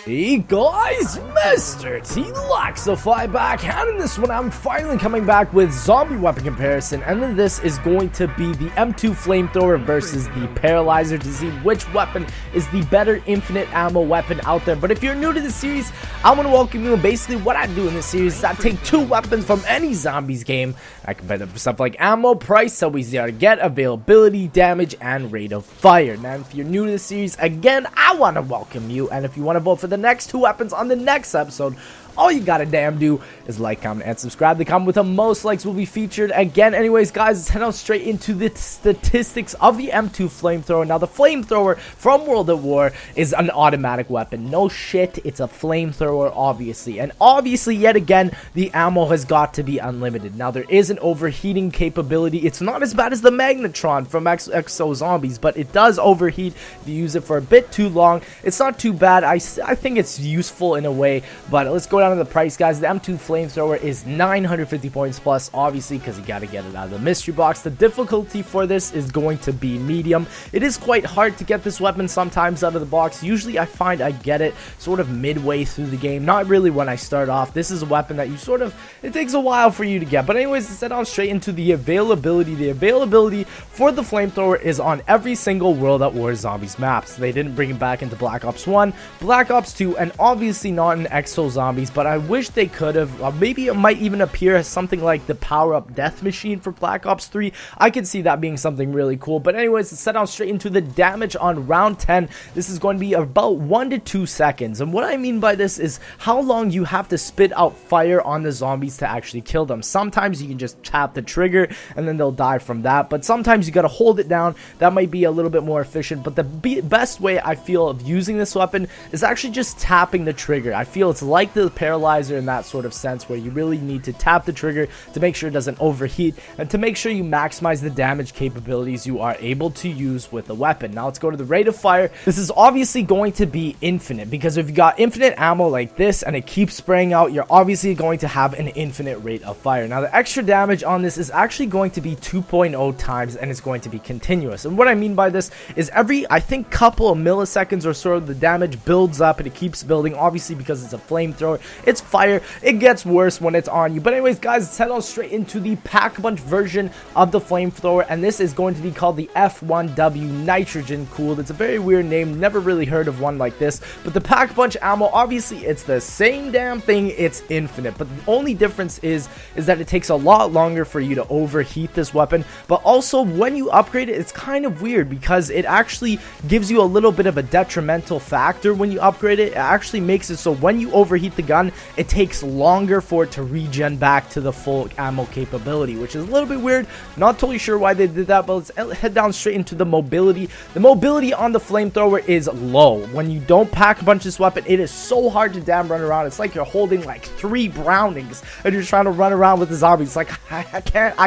Hey guys, MrTLexify back, and in this one I'm finally coming back with zombie weapon comparison, and then this is going to be the M2 Flamethrower versus the Paralyzer to see which weapon is the better infinite ammo weapon out there. But if you're new to the series, I want to welcome you, and basically what I do in this series is I take two weapons from any zombies game, I compare them for stuff like ammo, price, so easy to get, availability, damage, and rate of fire. Now if you're new to the series, again, I want to welcome you, and if you want to vote for the next two weapons on the next episode, all you gotta do is like, comment, and subscribe. The comment with the most likes will be featured again. Anyways, guys, let's head on straight into the statistics of the M2 Flamethrower. Now, the Flamethrower from World at War is an automatic weapon. No shit, it's a Flamethrower, obviously. And obviously, yet again, the ammo has got to be unlimited. Now, there is an overheating capability. It's not as bad as the Magnetron from Exo Zombies, but it does overheat if you use it for a bit too long. It's not too bad. I think it's useful in a way, but let's go down to the price, guys. The M2 Flamethrower is 950 points plus, obviously, because you got to get it out of the mystery box. The difficulty for this is going to be medium. It is quite hard to get this weapon sometimes out of the box. Usually I find I get it sort of midway through the game, not really when I start off. This is a weapon that you it takes a while for you to get. But anyways, let's head on straight into the availability. The availability for the Flamethrower is on every single World at War Zombies maps. They didn't bring it back into Black Ops 1, Black Ops 2, and obviously not in Exo Zombies, but I wish they could have. Maybe it might even appear as something like the power-up death machine for Black Ops 3. I could see that being something really cool. But anyways, let's set out straight into the damage on round 10. This is going to be about 1 to 2 seconds. And what I mean by this is how long you have to spit out fire on the zombies to actually kill them. Sometimes you can just tap the trigger and then they'll die from that. But sometimes you got to hold it down. That might be a little bit more efficient. But the best way I feel of using this weapon is actually just tapping the trigger. I feel it's like the Paralyzer in that sort of sense, where you really need to tap the trigger to make sure it doesn't overheat and to make sure you maximize the damage capabilities you are able to use with the weapon. Now let's go to the rate of fire. This is obviously going to be infinite, because if you got infinite ammo like this and it keeps spraying out, you're obviously going to have an infinite rate of fire. Now the extra damage on this is actually going to be 2.0 times, and it's going to be continuous. And what I mean by this is every, I think, couple of milliseconds or so, the damage builds up and it keeps building, obviously because it's a flamethrower. It's fire. It gets worse when it's on you. But anyways, guys, let's head on straight into the pack-a-punch version of the Flamethrower, and this is going to be called the F1W Nitrogen Cooled. It's a very weird name. Never really heard of one like this. But the pack-a-punch ammo, obviously, it's the same damn thing. It's infinite. But the only difference is that it takes a lot longer for you to overheat this weapon. But also, when you upgrade it, it's kind of weird because it actually gives you a little bit of a detrimental factor when you upgrade it. It actually makes it so when you overheat the gun, it takes longer for it to regen back to the full ammo capability, which is a little bit weird. Not totally sure why they did that, but let's head down straight into the mobility. The mobility on the Flamethrower is low. When you don't pack a bunch this weapon, it is so hard to damn run around. It's like you're holding like 3 Brownings and you're trying to run around with the zombies. It's like I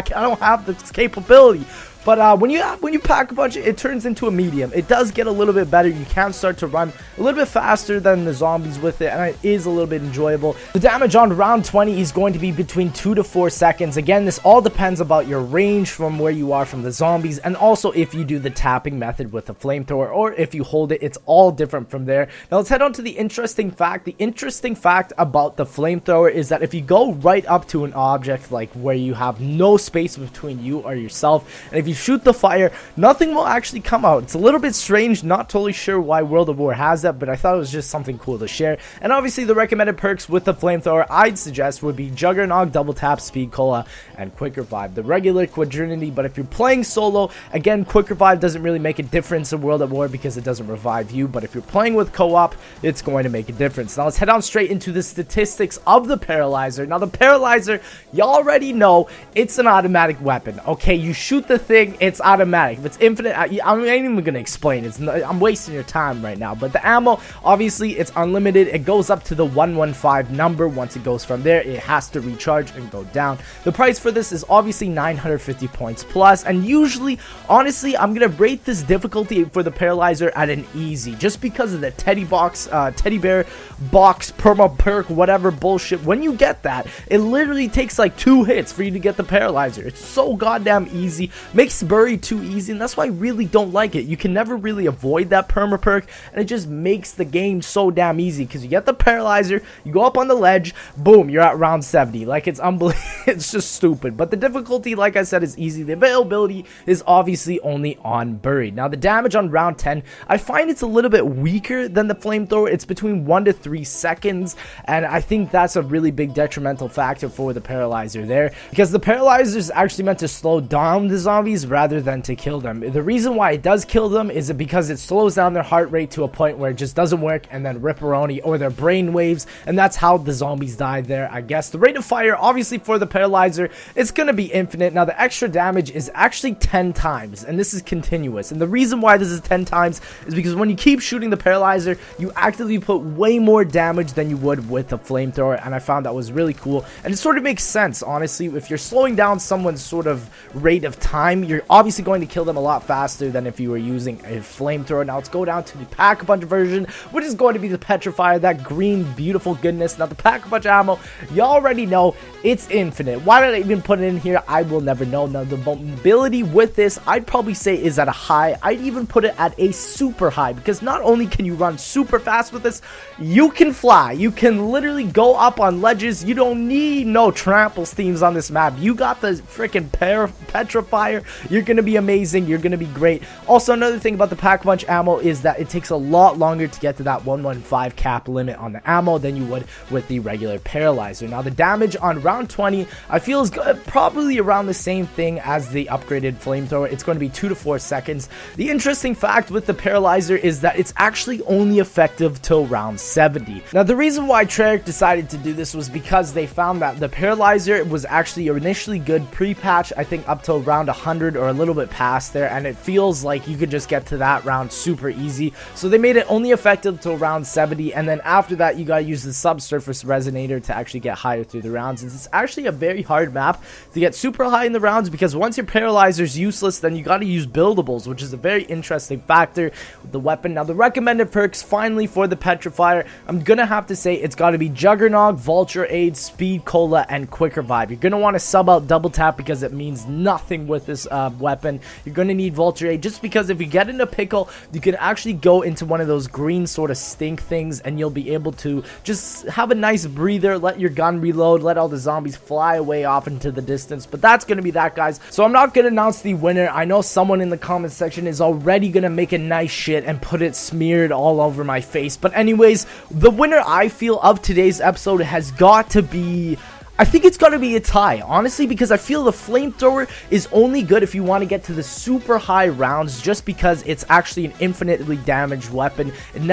don't have this capability. But when you pack a bunch, it turns into a medium. It does get a little bit better. You can start to run a little bit faster than the zombies with it, and it is a little bit enjoyable. The damage on round 20 is going to be between 2 to 4 seconds. Again, this all depends about your range from where you are from the zombies, and also if you do the tapping method with the Flamethrower, or if you hold it. It's all different from there. Now let's head on to the interesting fact. The interesting fact about the Flamethrower is that if you go right up to an object, like where you have no space between you or yourself, and if you shoot the fire, nothing will actually come out. It's a little bit strange. Not totally sure why World of War has that, but I thought it was just something cool to share. And obviously the recommended perks with the Flamethrower I'd suggest would be Juggernog, Double Tap, Speed Cola, and Quick Revive. The regular Quadrinity, but if you're playing solo, again, Quick Revive doesn't really make a difference in World at War because it doesn't revive you, but if you're playing with co-op, it's going to make a difference. Now let's head on straight into the statistics of the Paralyzer. Now the Paralyzer, you already know it's an automatic weapon. Okay, you shoot the thing, it's automatic. If it's infinite, I ain't even gonna explain. I'm wasting your time right now. But the ammo, obviously, it's unlimited. It goes up to the 115 number. Once it goes from there, it has to recharge and go down. The price for this is obviously 950 points plus, and usually, honestly, I'm gonna rate this difficulty for the Paralyzer at an easy, just because of the teddy bear box, perma perk, whatever bullshit. When you get that, it literally takes like 2 hits for you to get the Paralyzer. It's so goddamn easy. Makes makes bury too easy, and that's why I really don't like it. You can never really avoid that perma perk, and it just makes the game so damn easy because you get the paralyzer, you go up on the ledge, boom, you're at round 70. Like, it's unbelievable. It's just stupid. But the difficulty, like I said, is easy. The availability is obviously only on buried. Now, the damage on round 10, I find it's a little bit weaker than the flamethrower. It's between 1 to 3 seconds, and I think that's a really big detrimental factor for the paralyzer there, because the paralyzer is actually meant to slow down the zombies rather than to kill them. The reason why it does kill them is because it slows down their heart rate to a point where it just doesn't work, and then ripperoni or their brain waves, and that's how the zombies die there, I guess. The rate of fire, obviously, for the paralyzer, it's gonna be infinite. Now, the extra damage is actually 10 times, and this is continuous. And the reason why this is 10 times is because when you keep shooting the paralyzer, you actively put way more damage than you would with a flamethrower, and I found that was really cool. And it sort of makes sense, honestly. If you're slowing down someone's sort of rate of time, you're obviously going to kill them a lot faster than if you were using a flamethrower. Now, let's go down to the pack-a-punch version, which is going to be the petrifier, that green, beautiful goodness. Now, the pack-a-punch ammo, you already know it's infinite. Why did I even put it in here? I will never know. Now, the mobility with this, I'd probably say is at a high. I'd even put it at a super high, because not only can you run super fast with this, you can fly. You can literally go up on ledges. You don't need no trample themes on this map. You got the freaking petrifier. You're gonna be amazing. You're gonna be great. Also, another thing about the pack-a-punch ammo is that it takes a lot longer to get to that 115 cap limit on the ammo than you would with the regular paralyzer. Now, the damage on round 20, I feel is probably around the same thing as the upgraded flamethrower. It's going to be 2 to 4 seconds. The interesting fact with the paralyzer is that it's actually only effective till round 70. Now, the reason why Treyarch decided to do this was because they found that the paralyzer was actually initially good pre-patch, I think up till round 100 or a little bit past there, and it feels like you could just get to that round super easy. So they made it only effective till round 70, and then after that you gotta use the subsurface resonator to actually get higher through the rounds. It's actually a very hard map to get super high in the rounds, because once your paralyzer is useless, then you gotta use buildables, which is a very interesting factor with the weapon. Now, the recommended perks finally for the petrifier, I'm gonna have to say it's gotta be Juggernog, Vulture Aid, Speed Cola, and Quicker Vibe. You're gonna want to sub out Double Tap because it means nothing with this weapon. You're gonna need Vulture Aid just because if you get into pickle, you can actually go into one of those green sort of stink things, and you'll be able to just have a nice breather, let your gun reload, let all the zombies fly away off into the distance. But that's gonna be that, guys. So I'm not gonna announce the winner. I know someone in the comment section is already gonna make a nice shit and put it smeared all over my face. But anyways, the winner I feel of today's episode has got to be, I think it's going to be a tie, honestly, because I feel the flamethrower is only good if you want to get to the super high rounds, just because it's actually an infinitely damaged weapon. It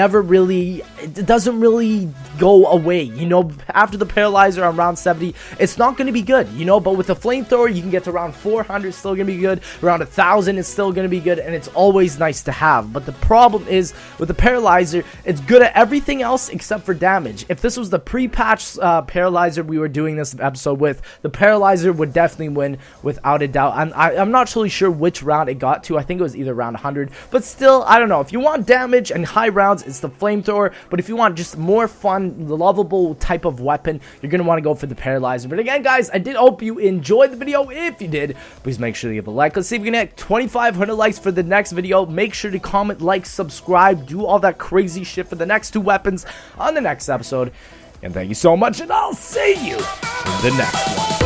doesn't really go away, you know. After the paralyzer on round 70, it's not going to be good, you know, but with the flamethrower, you can get to around 400, it's still going to be good, around 1,000, it's still going to be good, and it's always nice to have. But the problem is, with the paralyzer, it's good at everything else except for damage. If this was the pre-patch paralyzer we were doing this episode with, the paralyzer would definitely win without a doubt. I'm not really sure which round it got to. I think it was either round 100, but still, I don't know. If you want damage and high rounds, it's the flamethrower, but if you want just more fun, lovable type of weapon, you're gonna want to go for the paralyzer. But again, guys, I did hope you enjoyed the video. If you did, please make sure to give a like. Let's see if we can hit 2,500 likes for the next video. Make sure to comment, like, subscribe, do all that crazy shit for the next 2 weapons on the next episode. And thank you so much, and I'll see you in the next one.